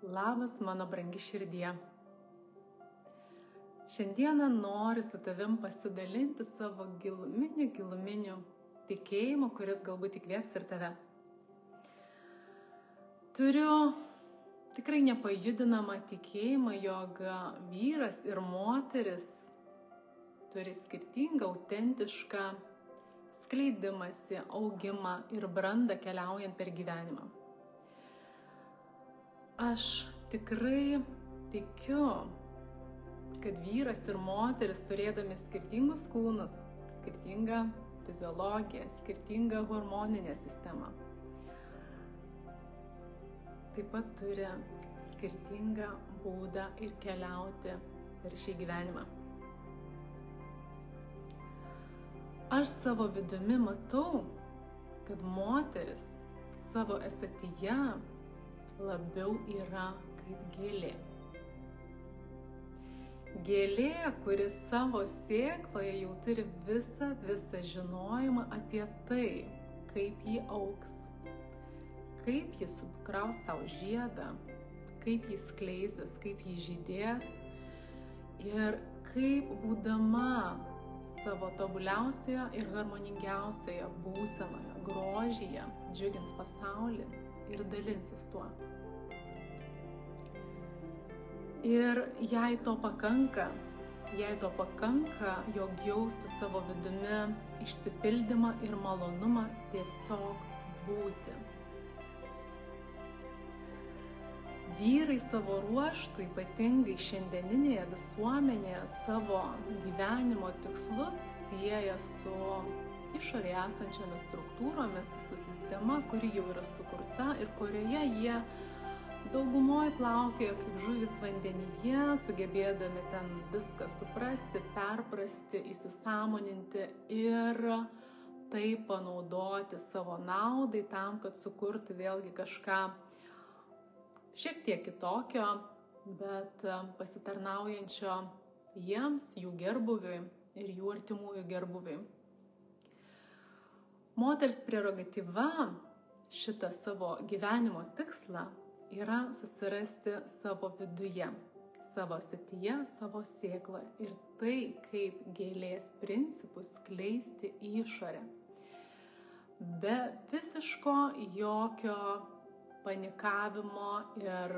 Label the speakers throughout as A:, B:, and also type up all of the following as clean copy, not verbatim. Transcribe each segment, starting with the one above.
A: Labas, mano brangi širdie. Šiandieną noriu su tavim pasidalinti savo giluminiu tikėjimu, kuris galbūt įkvėps ir tave. Turiu tikrai nepajudinamą tikėjimą, jog vyras ir moteris turi skirtingą, autentišką skleidimąsi, augimą ir brandą keliaujant per gyvenimą. Aš tikrai tikiu, kad vyras ir moteris, turėdami skirtingus kūnus, skirtingą fiziologiją, skirtingą hormoninę sistemą, taip pat turi skirtingą būdą ir keliauti per šį gyvenimą. Aš savo vidumi matau, kad moteris savo esatyje labiau yra kaip gėlė. Gėlė, kuri savo sėkloje jau turi visą žinojimą apie tai, kaip ji augs, kaip ji sukraus savo žiedą, kaip ji skleisis, kaip ji žydės ir kaip būdama savo tobuliausioje ir harmoningiausioje būsenoje, grožyje, džiugins pasaulį ir dalinsis tuo. Ir jei to pakanka, jog jaustų savo vidumi išsipildymą ir malonumą tiesiog būti. Vyrai savo ruožtų, ypatingai šiandieninėje visuomenėje, savo gyvenimo tikslus sieja su išorėje esančiomis struktūromis, su sistema, kuri jau yra sukurta ir kurioje jie daugumoje plaukioja kaip žuvis vandenyje, sugebėdami ten viską suprasti, perprasti, įsisąmoninti ir tai panaudoti savo naudai tam, kad sukurti vėlgi kažką šiek tiek kitokio, bet pasitarnaujančio jiems, jų gerbuviui ir jų artimųjų gerbuviui. Moters prerogatyva šitą savo gyvenimo tikslą yra susirasti savo viduje, savo esatyje, savo sėkloje ir tai, kaip gėlės principus skleisti į išorę. Be visiško jokio panikavimo ir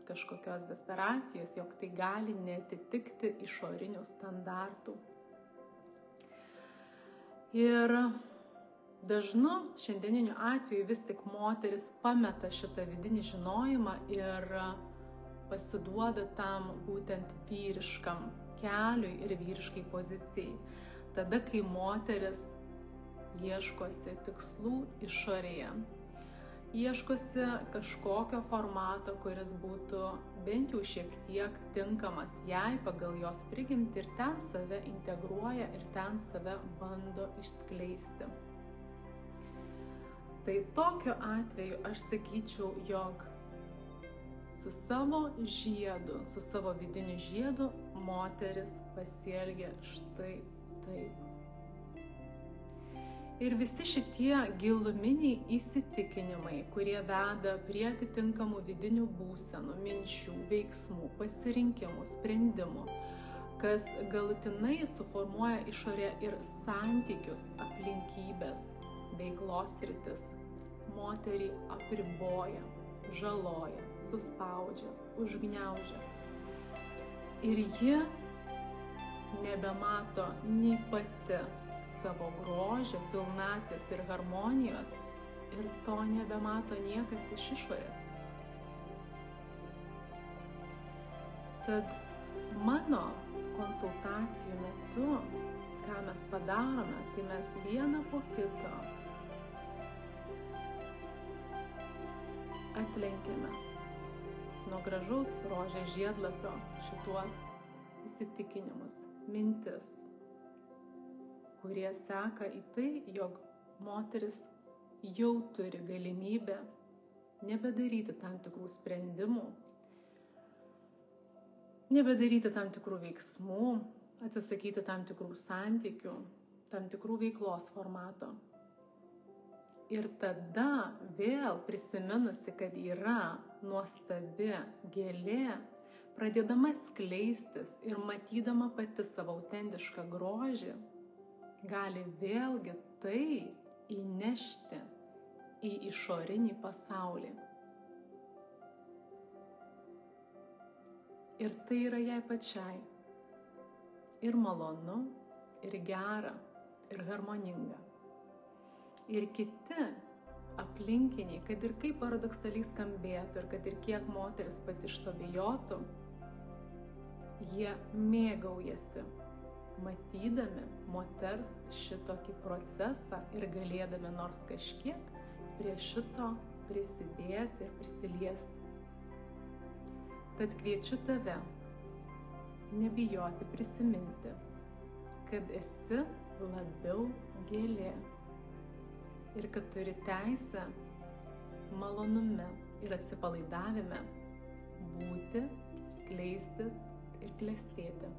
A: kažkokios desperacijos, jog tai gali neatitikti išorinių standartų. Ir dažnu šiandieniniu atveju vis tik moteris pameta šitą vidinį žinojimą ir pasiduoda tam būtent vyriškam keliui ir vyriškai pozicijai. Tada, kai moteris ieškosi tikslų išorėje, ieškosi kažkokio formato, kuris būtų bent jau šiek tiek tinkamas jai pagal jos prigimtį ir ten save integruoja ir ten save bando išskleisti. Tai tokiu atveju aš sakyčiau, jog su savo žiedu, su savo vidiniu žiedu moteris pasielgia štai taip. Ir visi šitie giluminiai įsitikinimai, kurie veda prie atitinkamų vidinių būsenų, minčių, veiksmų, pasirinkimų, sprendimų, kas galutinai suformuoja išorę ir santykius, aplinkybės, veiklos sritis, moterį apriboja, žaloja, suspaudžia, užgniaužia. Ir ji nebemato nei pati savo grožio, pilnatvės ir harmonijos ir to nebemato niekas iš išorės. Tad mano konsultacijų metu, ką mes padarome, tai mes vieną po kito atlenkiame nuo gražaus rožės žiedlapio šituos įsitikinimus, mintis, kurie seka į tai, jog moteris jau turi galimybę nebedaryti tam tikrų sprendimų, nebedaryti tam tikrų veiksmų, atsisakyti tam tikrų santykių, tam tikrų veiklos formato Ir tada vėl prisiminusi, kad yra nuostabi gėlė, pradėdama skleistis ir matydama pati savo autentišką grožį, gali vėlgi tai įnešti į išorinį pasaulį. Ir tai yra jai pačiai ir malonu, ir gera, ir harmoninga. Ir kiti aplinkiniai, kad ir kaip paradoksaliai skambėtų, ir kad ir kiek moteris pati iš to bijotų, jie mėgaujasi, matydami moters šitokį procesą ir galėdami nors kažkiek prie šito prisidėti ir prisiliesti. Tad kviečiu tave nebijoti prisiminti, kad esi labiau gėlė ir kad turi teisę malonume ir atsipalaidavime būti, skleistis ir klestėti.